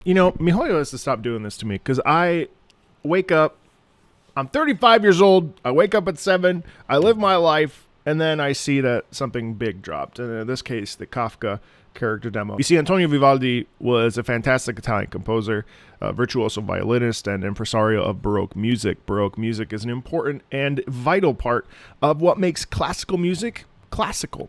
You know, Mihoyo has to stop doing this to me because I wake up, I'm 35 years old, I wake up at 7, I live my life, and then I see that something big dropped. And in this case, the Kafka character demo. You see, Antonio Vivaldi was a fantastic Italian composer, virtuoso violinist, and impresario of Baroque music. Baroque music is an important and vital part of what makes classical music classical.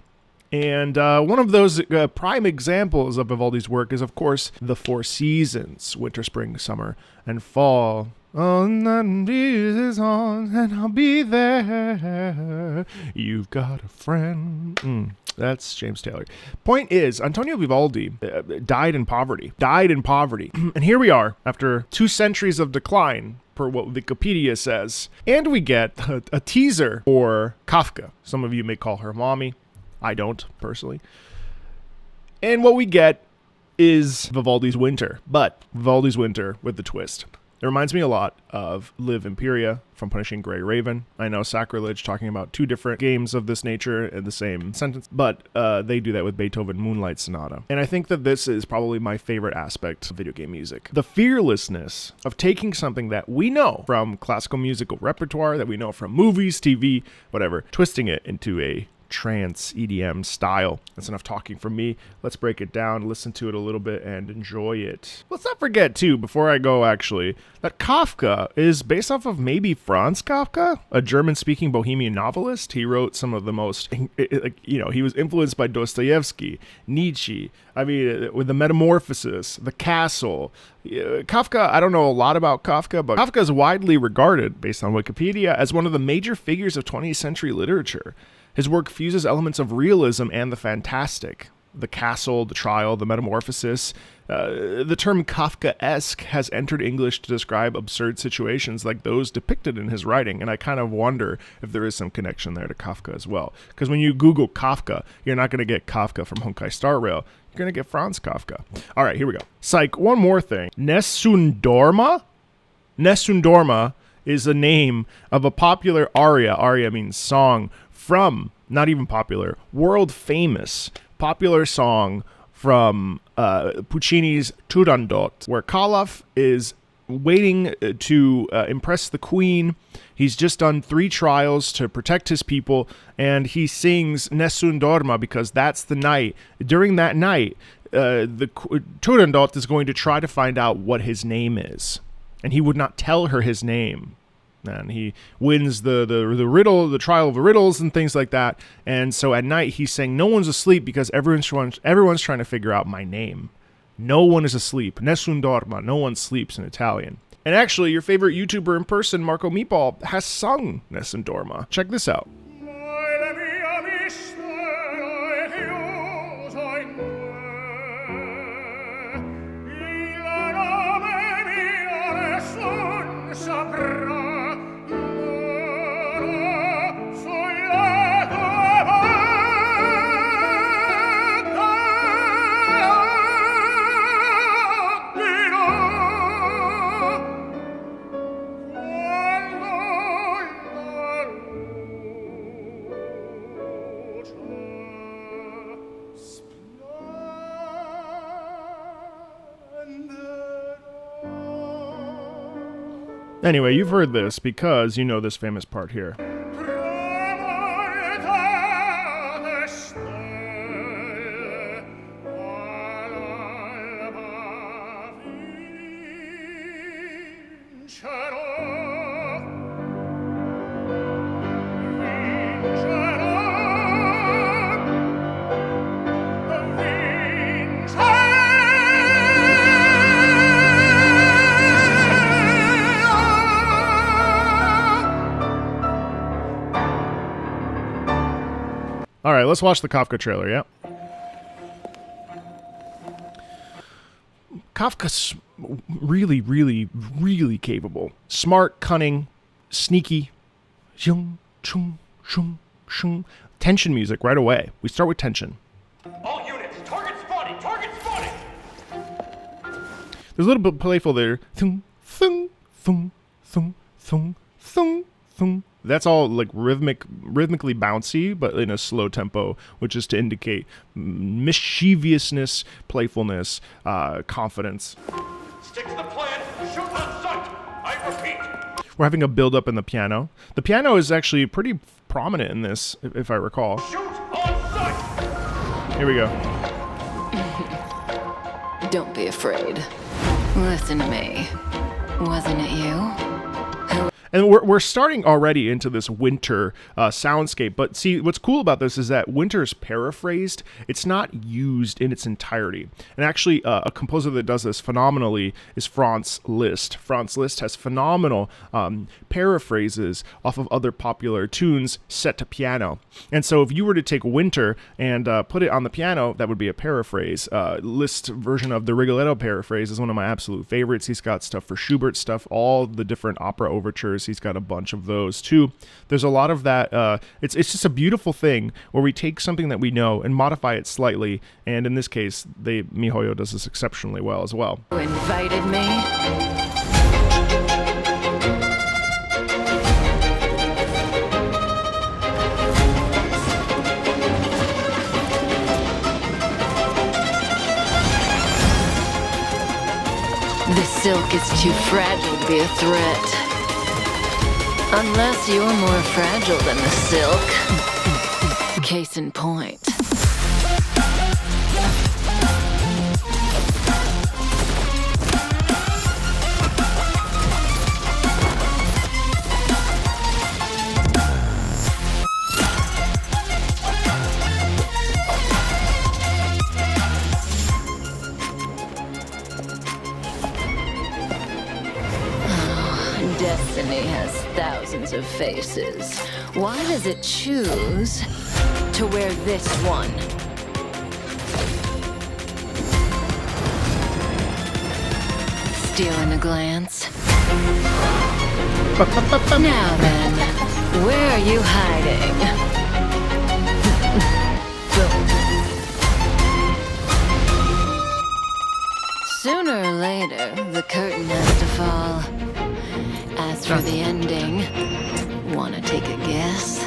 And one of those prime examples of Vivaldi's work is, of course, the four seasons: winter, spring, summer, and fall. Oh, and is on, and I'll be there. You've got a friend. That's James Taylor. Point is, Antonio Vivaldi died in poverty. And here we are, after 2 centuries of decline, per what Wikipedia says. And we get a teaser for Kafka. Some of you may call her mommy. I don't, personally. And what we get is Vivaldi's Winter, but Vivaldi's Winter with the twist. It reminds me a lot of Live Imperia from Punishing Gray Raven. I know, sacrilege, talking about 2 different games of this nature in the same sentence, but they do that with Beethoven Moonlight Sonata. And I think that this is probably my favorite aspect of video game music. The fearlessness of taking something that we know from classical musical repertoire, that we know from movies, TV, whatever, twisting it into a trance EDM style. That's enough talking from me. Let's break it down, listen to it a little bit, and enjoy it. Let's not forget, too, before I go, actually, that Kafka is based off of maybe Franz Kafka, a German-speaking bohemian novelist. He wrote some of the most, he was influenced by Dostoevsky, Nietzsche, with the Metamorphosis, The Castle. Kafka, I don't know a lot about Kafka, but Kafka is widely regarded, based on Wikipedia, as one of the major figures of 20th century literature. His work fuses elements of realism and the fantastic. The Castle, The Trial, The Metamorphosis. The term Kafkaesque has entered English to describe absurd situations like those depicted in his writing, and I kind of wonder if there is some connection there to Kafka as well. Because when you Google Kafka, you're not going to get Kafka from Honkai Star Rail. You're going to get Franz Kafka. All right, here we go. Psych, one more thing. Nessun Dorma? Nessun Dorma is the name of a popular aria. Aria means song. From, not even popular, world famous popular song from Puccini's Turandot, where Caliph is waiting to impress the queen. He's just done 3 trials to protect his people, and he sings Nessun Dorma because that's the night. During that night, the Turandot is going to try to find out what his name is, and he would not tell her his name. And he wins the riddle, the trial of the riddles and things like that. And so at night he's saying no one's asleep because everyone's trying to figure out my name. No one is asleep. Nessun dorma. No one sleeps in Italian. And actually, your favorite YouTuber in person, MarcoMeatball, has sung Nessun dorma. Check this out. Anyway, you've heard this because you know this famous part here. All right, let's watch the Kafka trailer, yeah? Kafka's really, really, really capable. Smart, cunning, sneaky. Tension music right away. We start with tension. All units, target spotted! Target spotted! There's a little bit playful there. Thung, thung, thung, thung, thung, thung, thung. That's all like rhythmically bouncy, but in a slow tempo, which is to indicate mischievousness, playfulness, confidence. Stick to the plan. Shoot on sight. I repeat. We're having a build-up in the piano. The piano is actually pretty prominent in this, if I recall. Shoot on sight. Here we go. Don't be afraid. Listen to me. Wasn't it you? And we're starting already into this winter soundscape. But see, what's cool about this is that winter is paraphrased. It's not used in its entirety. And actually, a composer that does this phenomenally is Franz Liszt. Franz Liszt has phenomenal paraphrases off of other popular tunes set to piano. And so if you were to take winter and put it on the piano, that would be a paraphrase. Liszt's version of the Rigoletto paraphrase is one of my absolute favorites. He's got stuff for Schubert stuff, all the different opera overtures. He's got a bunch of those too. There's a lot of that. It's just a beautiful thing where we take something that we know and modify it slightly. And in this case, MiHoYo does this exceptionally well as well. You invited me? The silk is too fragile to be a threat. Unless you're more fragile than the silk. Case in point. Destiny has thousands of faces. Why does it choose to wear this one? Stealing a glance? Now then, where are you hiding? Sooner or later, the curtain has to fall. As for the ending, wanna take a guess?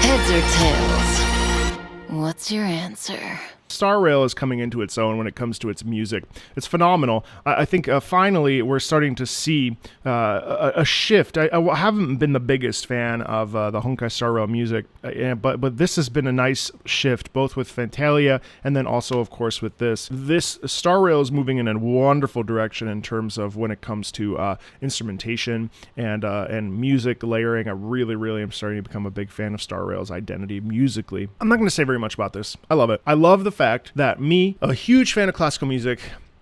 Heads or tails? What's your answer? Star Rail is coming into its own when it comes to its music. It's phenomenal. I think finally we're starting to see a shift. I haven't been the biggest fan of the Honkai Star Rail music, but this has been a nice shift, both with Fantalia and then also, of course, with this. This Star Rail is moving in a wonderful direction in terms of when it comes to instrumentation and music layering. I really am starting to become a big fan of Star Rail's identity musically. I'm not going to say very much about this. I love it. I love the fact that me, a huge fan of classical music,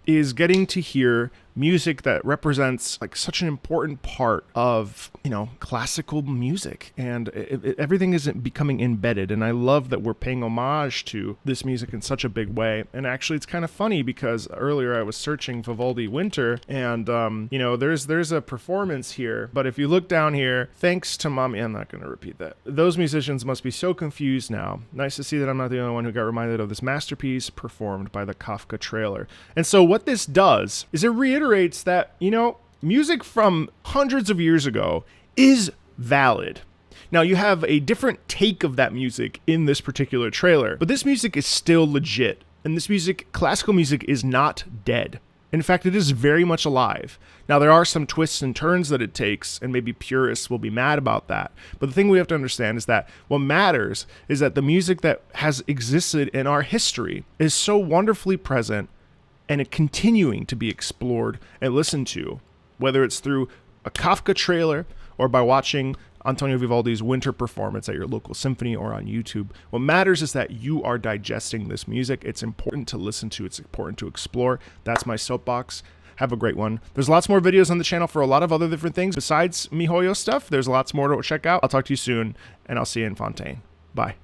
is getting to hear music that represents like such an important part of, classical music, and everything isn't becoming embedded. And I love that we're paying homage to this music in such a big way. And actually, it's kind of funny because earlier I was searching Vivaldi Winter, and there's a performance here. But if you look down here, thanks to mommy, I'm not going to repeat that. Those musicians must be so confused now. Nice to see that I'm not the only one who got reminded of this masterpiece performed by the Kafka trailer. And so what this does is it reiterates that, music from hundreds of years ago is valid. Now, you have a different take of that music in this particular trailer, but this music is still legit. And this music, classical music, is not dead. In fact, it is very much alive. Now, there are some twists and turns that it takes, and maybe purists will be mad about that. But the thing we have to understand is that what matters is that the music that has existed in our history is so wonderfully present and it continuing to be explored and listened to, whether it's through a Kafka trailer or by watching Antonio Vivaldi's winter performance at your local symphony or on YouTube. What matters is that you are digesting this music. It's important to listen to. It's important to explore. That's my soapbox. Have a great one. There's lots more videos on the channel for a lot of other different things besides MiHoYo stuff. There's lots more to check out. I'll talk to you soon, and I'll see you in Fontaine. Bye.